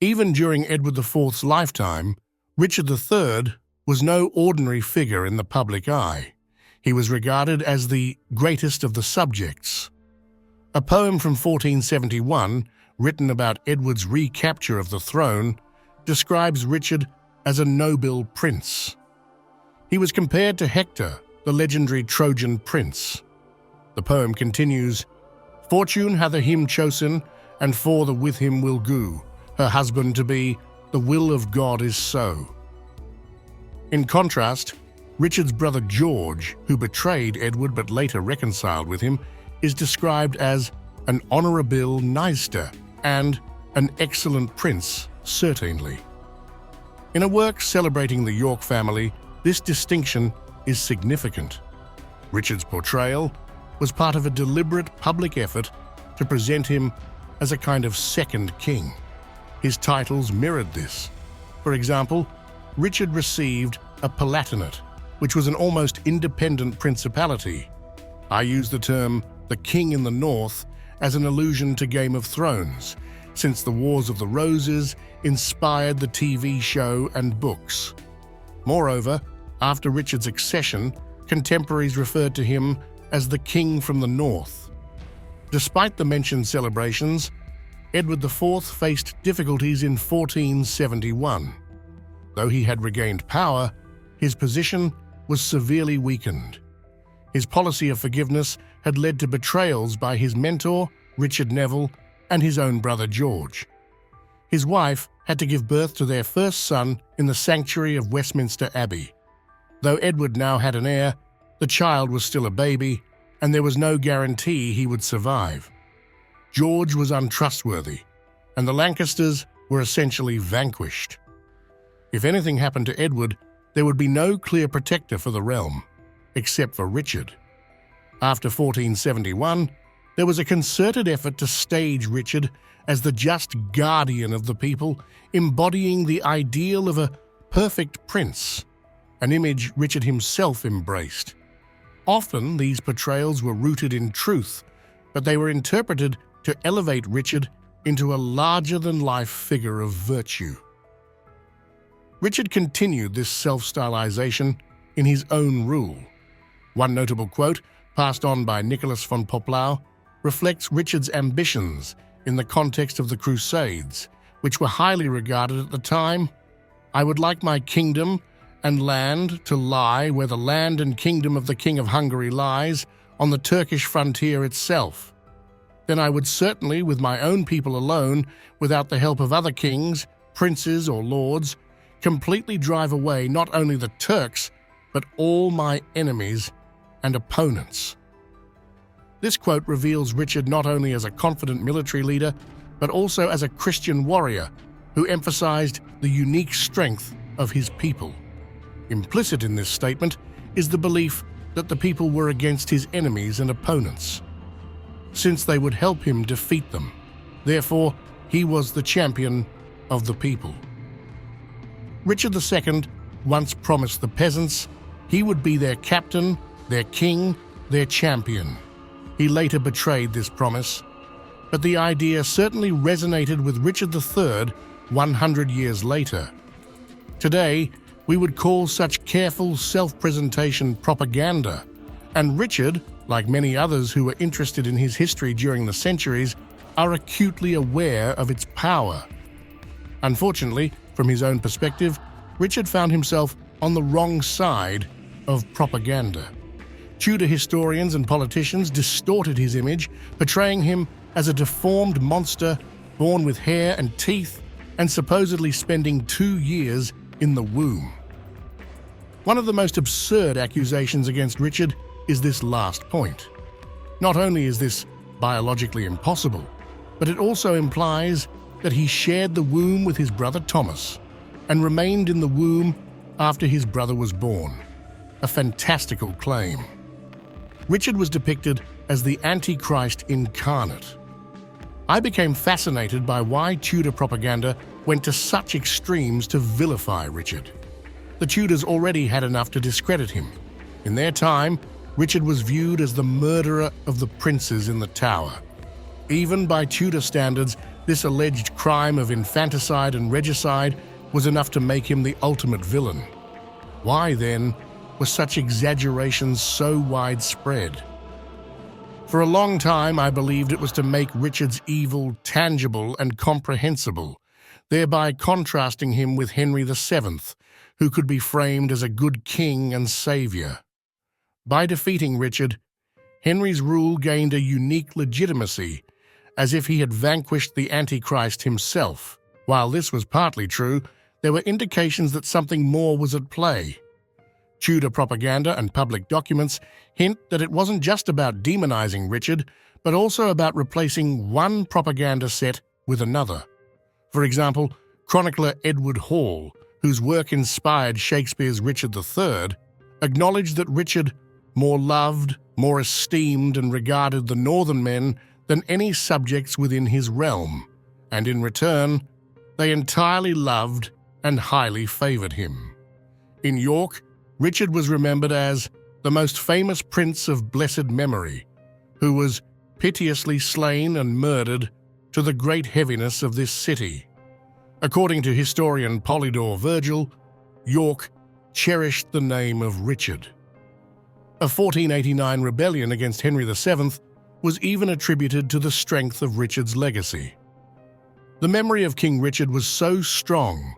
Even during Edward IV's lifetime, Richard III was no ordinary figure in the public eye. He was regarded as the greatest of the subjects. A poem from 1471, written about Edward's recapture of the throne, describes Richard as a nobill prince. He was compared to Hector, the legendary Trojan prince. The poem continues, "Fortune hath a him chosyn, and forthe with him will go. Her husband to be, the will of God is so." In contrast, Richard's brother George, who betrayed Edward but later reconciled with him, is described as an honourable nyster and an excellent prince, certainly. In a work celebrating the York family, this distinction is significant. Richard's portrayal was part of a deliberate public effort to present him as a kind of second king. His titles mirrored this. For example, Richard received a palatinate, which was an almost independent principality. I use the term the King in the North as an allusion to Game of Thrones, since the Wars of the Roses inspired the TV show and books. Moreover, after Richard's accession, contemporaries referred to him as the King from the North. Despite the mentioned celebrations, Edward IV faced difficulties in 1471. Though he had regained power, his position was severely weakened. His policy of forgiveness had led to betrayals by his mentor, Richard Neville, and his own brother George. His wife had to give birth to their first son in the sanctuary of Westminster Abbey. Though Edward now had an heir, the child was still a baby, and there was no guarantee he would survive. George was untrustworthy, and the Lancasters were essentially vanquished. If anything happened to Edward, there would be no clear protector for the realm, except for Richard. After 1471, there was a concerted effort to stage Richard as the just guardian of the people, embodying the ideal of a perfect prince, an image Richard himself embraced. Often these portrayals were rooted in truth, but they were interpreted to elevate Richard into a larger-than-life figure of virtue. Richard continued this self-stylization in his own rule. One notable quote, passed on by Nicholas von Poplau, reflects Richard's ambitions in the context of the Crusades, which were highly regarded at the time. "I would like my kingdom and land to lie where the land and kingdom of the King of Hungary lies, on the Turkish frontier itself. Then I would certainly, with my own people alone, without the help of other kings, princes or lords, completely drive away not only the Turks, but all my enemies and opponents." This quote reveals Richard not only as a confident military leader, but also as a Christian warrior who emphasized the unique strength of his people. Implicit in this statement is the belief that the people were against his enemies and opponents, since they would help him defeat them. Therefore, he was the champion of the people. Richard II once promised the peasants he would be their captain, their king, their champion. He later betrayed this promise, but the idea certainly resonated with Richard III 100 years later. Today, we would call such careful self-presentation propaganda, and Richard, like many others who were interested in his history during the centuries, are acutely aware of its power. Unfortunately, from his own perspective, Richard found himself on the wrong side of propaganda. Tudor historians and politicians distorted his image, portraying him as a deformed monster born with hair and teeth and supposedly spending 2 years in the womb. One of the most absurd accusations against Richard is this last point. Not only is this biologically impossible, but it also implies that he shared the womb with his brother Thomas and remained in the womb after his brother was born. A fantastical claim. Richard was depicted as the Antichrist incarnate. I became fascinated by why Tudor propaganda went to such extremes to vilify Richard. The Tudors already had enough to discredit him. In their time, Richard was viewed as the murderer of the princes in the Tower. Even by Tudor standards, This alleged crime of infanticide and regicide was enough to make him the ultimate villain. Why, then, were such exaggerations so widespread? For a long time, I believed it was to make Richard's evil tangible and comprehensible, thereby contrasting him with Henry VII, who could be framed as a good king and saviour. By defeating Richard, Henry's rule gained a unique legitimacy, as if he had vanquished the Antichrist himself. While this was partly true, there were indications that something more was at play. Tudor propaganda and public documents hint that it wasn't just about demonizing Richard, but also about replacing one propaganda set with another. For example, chronicler Edward Hall, whose work inspired Shakespeare's Richard III, acknowledged that Richard more loved, more esteemed and regarded the northern men than any subjects within his realm, and in return, they entirely loved and highly favoured him. In York, Richard was remembered as the most famous prince of blessed memory, who was piteously slain and murdered to the great heaviness of this city. According to historian Polydore Virgil, York cherished the name of Richard. A 1489 rebellion against Henry VII was even attributed to the strength of Richard's legacy. The memory of King Richard was so strong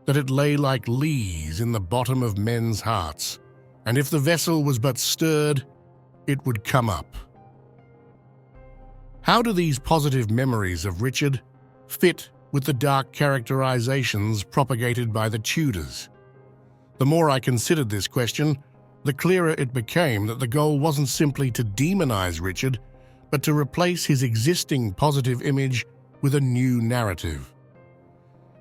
that it lay like lees in the bottom of men's hearts, and if the vessel was but stirred, it would come up. How do these positive memories of Richard fit with the dark characterizations propagated by the Tudors? The more I considered this question, the clearer it became that the goal wasn't simply to demonize Richard, but to replace his existing positive image with a new narrative.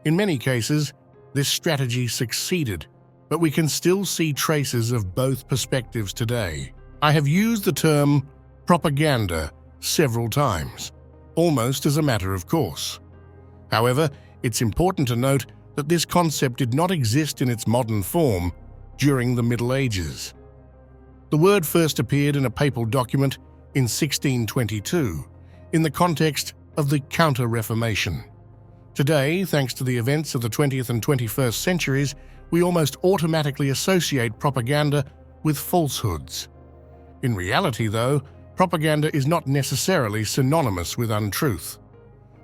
In many cases, this strategy succeeded, but we can still see traces of both perspectives today. I have used the term propaganda several times, almost as a matter of course. However, it's important to note that this concept did not exist in its modern form during the Middle Ages. The word first appeared in a papal document in 1622, in the context of the Counter-Reformation. Today, thanks to the events of the 20th and 21st centuries, we almost automatically associate propaganda with falsehoods. In reality, though, propaganda is not necessarily synonymous with untruth.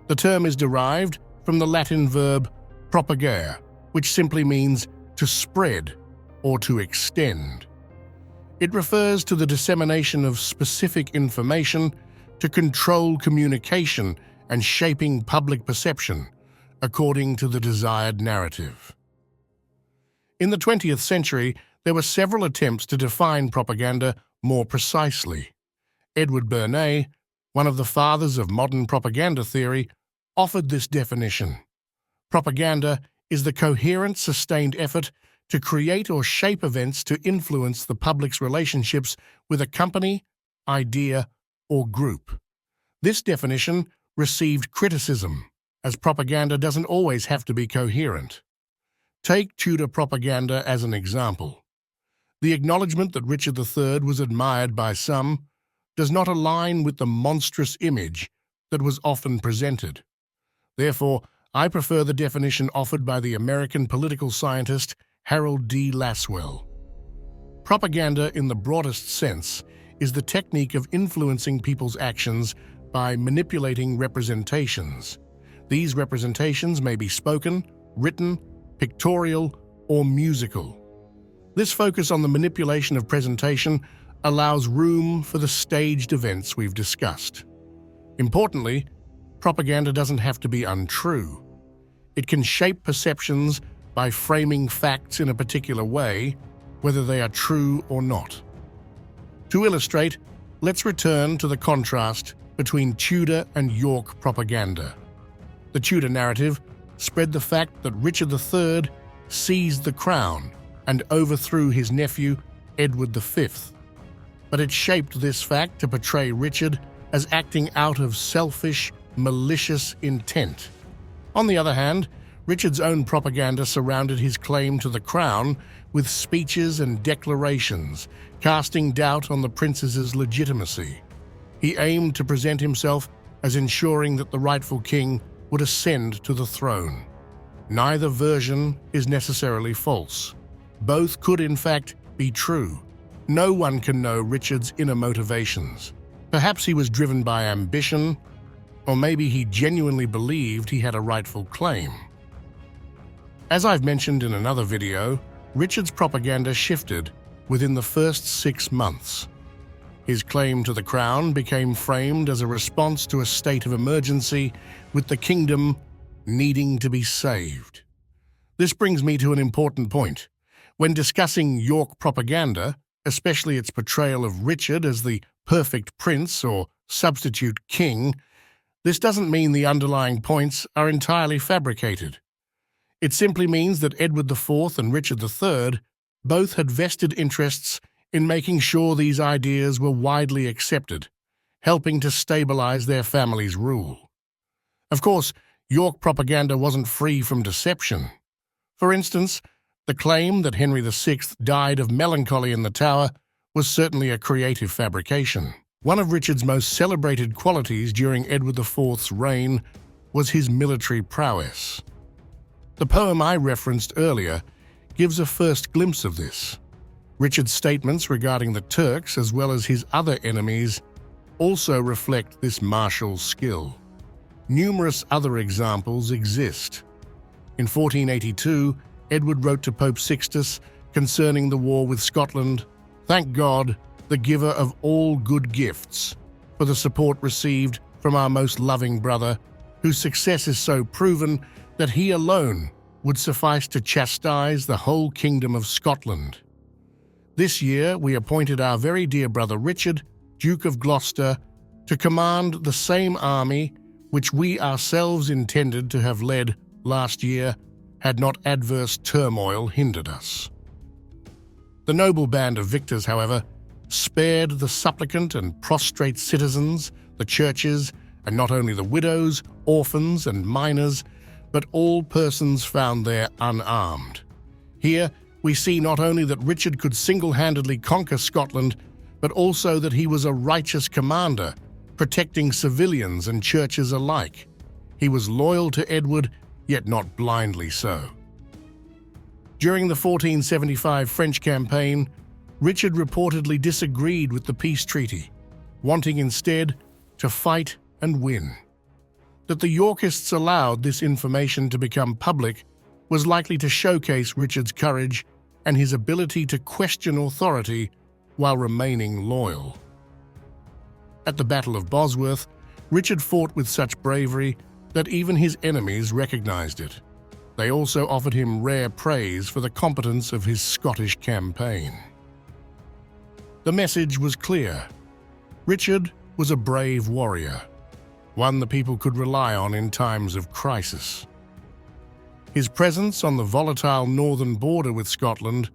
The term is derived from the Latin verb propagare, which simply means to spread or to extend. It refers to the dissemination of specific information to control communication and shaping public perception according to the desired narrative. In the 20th century, there were several attempts to define propaganda more precisely. Edward Bernays, one of the fathers of modern propaganda theory, offered this definition. Propaganda is the coherent, sustained effort to create or shape events to influence the public's relationships with a company, idea, or group. This definition received criticism, as propaganda doesn't always have to be coherent. Take Tudor propaganda as an example. The acknowledgement that Richard III was admired by some does not align with the monstrous image that was often presented. Therefore, I prefer the definition offered by the American political scientist Harold D. Lasswell. Propaganda, in the broadest sense, is the technique of influencing people's actions by manipulating representations. These representations may be spoken, written, pictorial, or musical. This focus on the manipulation of presentation allows room for the staged events we've discussed. Importantly, propaganda doesn't have to be untrue. It can shape perceptions by framing facts in a particular way, whether they are true or not. To illustrate, let's return to the contrast between Tudor and York propaganda. The Tudor narrative spread the fact that Richard III seized the crown and overthrew his nephew, Edward V. But it shaped this fact to portray Richard as acting out of selfish, malicious intent. On the other hand, Richard's own propaganda surrounded his claim to the crown with speeches and declarations, casting doubt on the princess's legitimacy. He aimed to present himself as ensuring that the rightful king would ascend to the throne. Neither version is necessarily false. Both could, in fact, be true. No one can know Richard's inner motivations. Perhaps he was driven by ambition, or maybe he genuinely believed he had a rightful claim. As I've mentioned in another video, Richard's propaganda shifted within the first 6 months. His claim to the crown became framed as a response to a state of emergency, with the kingdom needing to be saved. This brings me to an important point. When discussing York propaganda, especially its portrayal of Richard as the perfect prince or substitute king, this doesn't mean the underlying points are entirely fabricated. It simply means that Edward IV and Richard III both had vested interests in making sure these ideas were widely accepted, helping to stabilize their family's rule. Of course, York propaganda wasn't free from deception. For instance, the claim that Henry VI died of melancholy in the Tower was certainly a creative fabrication. One of Richard's most celebrated qualities during Edward IV's reign was his military prowess. The poem I referenced earlier gives a first glimpse of this. Richard's statements regarding the Turks, as well as his other enemies, also reflect this martial skill. Numerous other examples exist. In 1482, Edward wrote to Pope Sixtus concerning the war with Scotland, "Thank God, the giver of all good gifts, for the support received from our most loving brother, whose success is so proven that he alone would suffice to chastise the whole kingdom of Scotland. This year we appointed our very dear brother Richard, Duke of Gloucester, to command the same army which we ourselves intended to have led last year had not adverse turmoil hindered us." The noble band of victors, however, spared the supplicant and prostrate citizens, the churches, and not only the widows, orphans, and minors, but all persons found there unarmed. Here we see not only that Richard could single-handedly conquer Scotland, but also that he was a righteous commander, protecting civilians and churches alike. He was loyal to Edward, yet not blindly so. During the 1475 French campaign, Richard reportedly disagreed with the peace treaty, wanting instead to fight and win. That the Yorkists allowed this information to become public was likely to showcase Richard's courage and his ability to question authority while remaining loyal. At the Battle of Bosworth, Richard fought with such bravery that even his enemies recognized it. They also offered him rare praise for the competence of his Scottish campaign. The message was clear. Richard was a brave warrior, one the people could rely on in times of crisis. His presence on the volatile northern border with Scotland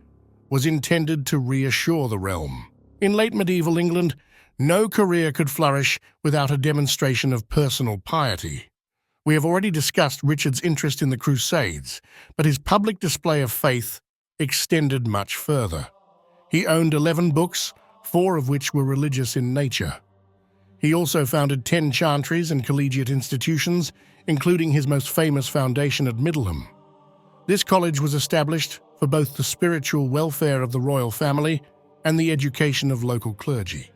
was intended to reassure the realm. In late medieval England, no career could flourish without a demonstration of personal piety. We have already discussed Richard's interest in the Crusades, but his public display of faith extended much further. He owned 11 books, 4 of which were religious in nature. He also founded 10 chantries and collegiate institutions, including his most famous foundation at Middleham. This college was established for both the spiritual welfare of the royal family and the education of local clergy.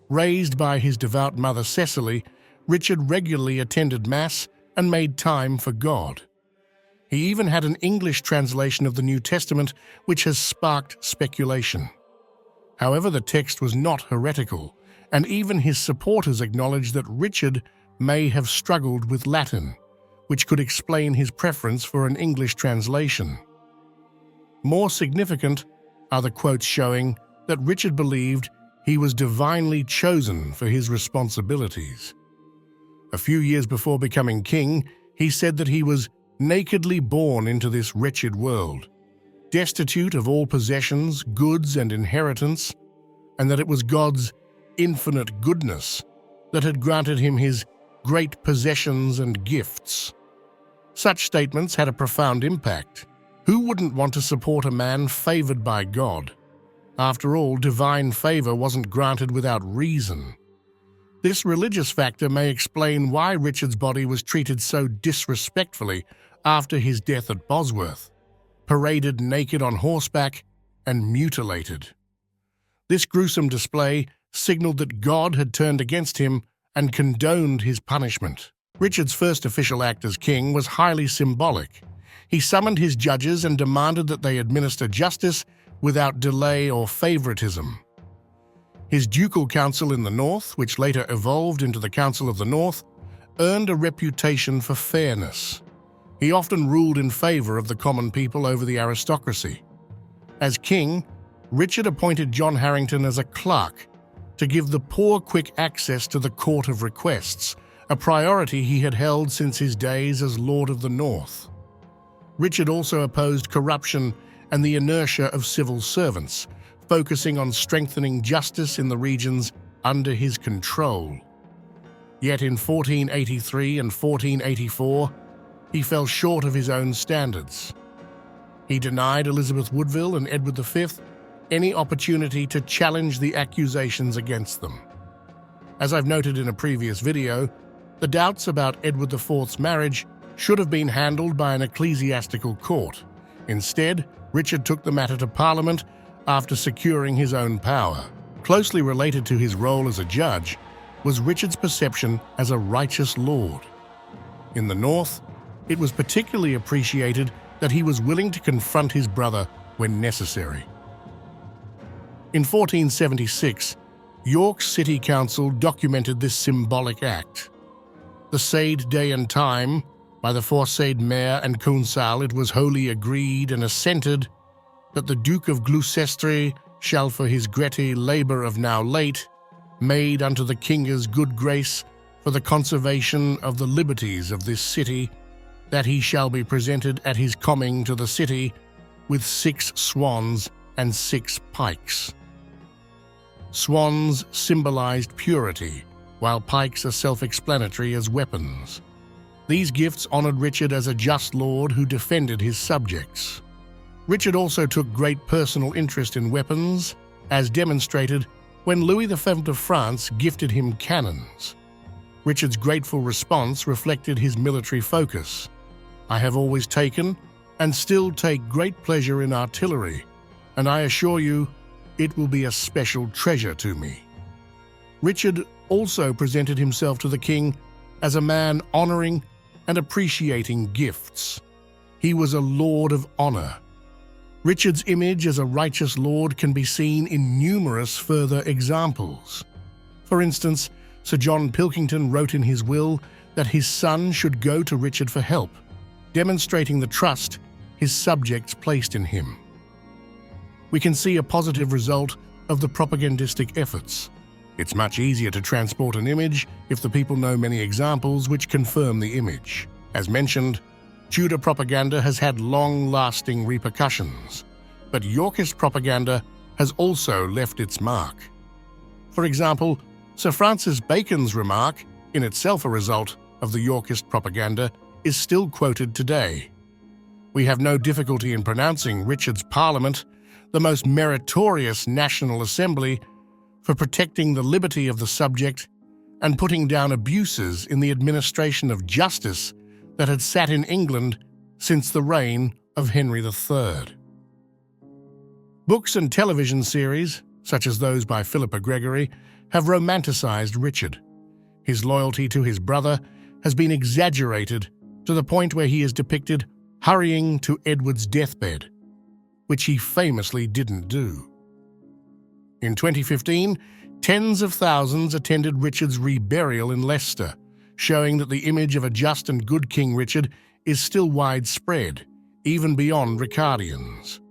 Raised by his devout mother Cecily, Richard regularly attended Mass and made time for God. He even had an English translation of the New Testament, which has sparked speculation. However, the text was not heretical, and even his supporters acknowledged that Richard may have struggled with Latin, which could explain his preference for an English translation. More significant are the quotes showing that Richard believed he was divinely chosen for his responsibilities. A few years before becoming king, he said that he was nakedly born into this wretched world, destitute of all possessions, goods, and inheritance, and that it was God's infinite goodness that had granted him his great possessions and gifts. Such statements had a profound impact. Who wouldn't want to support a man favored by God? After all, divine favor wasn't granted without reason. This religious factor may explain why Richard's body was treated so disrespectfully after his death at Bosworth, paraded naked on horseback and mutilated. This gruesome display signaled that God had turned against him and condoned his punishment. Richard's first official act as king was highly symbolic. He summoned his judges and demanded that they administer justice without delay or favoritism. His ducal council in the north, which later evolved into the Council of the North, earned a reputation for fairness. He often ruled in favor of the common people over the aristocracy. As king, Richard appointed John Harrington as a clerk to give the poor quick access to the Court of Requests, a priority he had held since his days as Lord of the North. Richard also opposed corruption and the inertia of civil servants, focusing on strengthening justice in the regions under his control. Yet in 1483 and 1484, he fell short of his own standards. He denied Elizabeth Woodville and Edward V any opportunity to challenge the accusations against them. As I've noted in a previous video, the doubts about Edward IV's marriage should have been handled by an ecclesiastical court. Instead, Richard took the matter to Parliament after securing his own power. Closely related to his role as a judge was Richard's perception as a righteous lord. In the North, it was particularly appreciated that he was willing to confront his brother when necessary. In 1476, York's City Council documented this symbolic act. The said day and time, by the foresaid mayor and council, it was wholly agreed and assented that the Duke of Gloucester shall for his greater labour of now late, made unto the Kinge's good grace for the conservation of the liberties of this city, that he shall be presented at his coming to the city with 6 swans and 6 pikes. Swans symbolized purity, while pikes are self-explanatory as weapons. These gifts honored Richard as a just lord who defended his subjects. Richard also took great personal interest in weapons, as demonstrated when Louis VII of France gifted him cannons. Richard's grateful response reflected his military focus. "I have always taken, and still take great pleasure in artillery, and I assure you, it will be a special treasure to me." Richard also presented himself to the king as a man honoring and appreciating gifts. He was a lord of honor. Richard's image as a righteous lord can be seen in numerous further examples. For instance, Sir John Pilkington wrote in his will that his son should go to Richard for help, demonstrating the trust his subjects placed in him. We can see a positive result of the propagandistic efforts. It's much easier to transport an image if the people know many examples which confirm the image. As mentioned, Tudor propaganda has had long-lasting repercussions, but Yorkist propaganda has also left its mark. For example, Sir Francis Bacon's remark, in itself a result of the Yorkist propaganda, is still quoted today. We have no difficulty in pronouncing Richard's Parliament the most meritorious National Assembly for protecting the liberty of the subject and putting down abuses in the administration of justice that had sat in England since the reign of Henry III. Books and television series, such as those by Philippa Gregory, have romanticized Richard. His loyalty to his brother has been exaggerated to the point where he is depicted hurrying to Edward's deathbed, which he famously didn't do. In 2015, tens of thousands attended Richard's reburial in Leicester, showing that the image of a just and good King Richard is still widespread, even beyond Ricardians.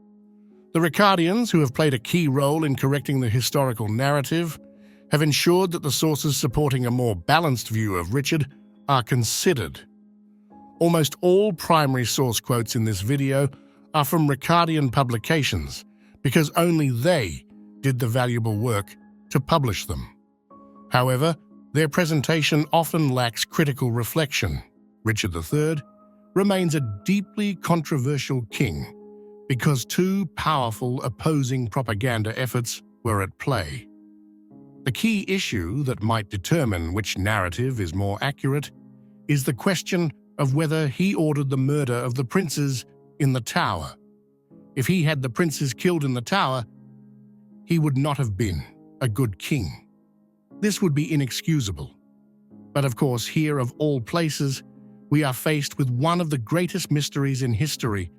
The Ricardians, who have played a key role in correcting the historical narrative, have ensured that the sources supporting a more balanced view of Richard are considered. Almost all primary source quotes in this video are from Ricardian publications because only they did the valuable work to publish them. However, their presentation often lacks critical reflection. Richard III remains a deeply controversial king because 2 powerful opposing propaganda efforts were at play. The key issue that might determine which narrative is more accurate is the question of whether he ordered the murder of the princes in the tower. If he had the princes killed in the tower, he would not have been a good king. This would be inexcusable. But of course, here of all places, we are faced with one of the greatest mysteries in history.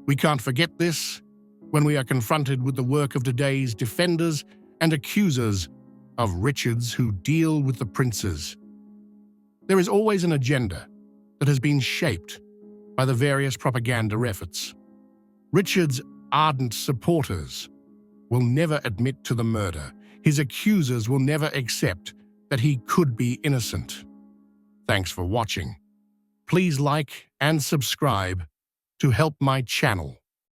We can't forget this when we are confronted with the work of today's defenders and accusers of Richards who deal with the princes. There is always an agenda that has been shaped by the various propaganda efforts. Richard's ardent supporters will never admit to the murder. His accusers will never accept that he could be innocent. Thanks for watching. Please like and subscribe to help my channel.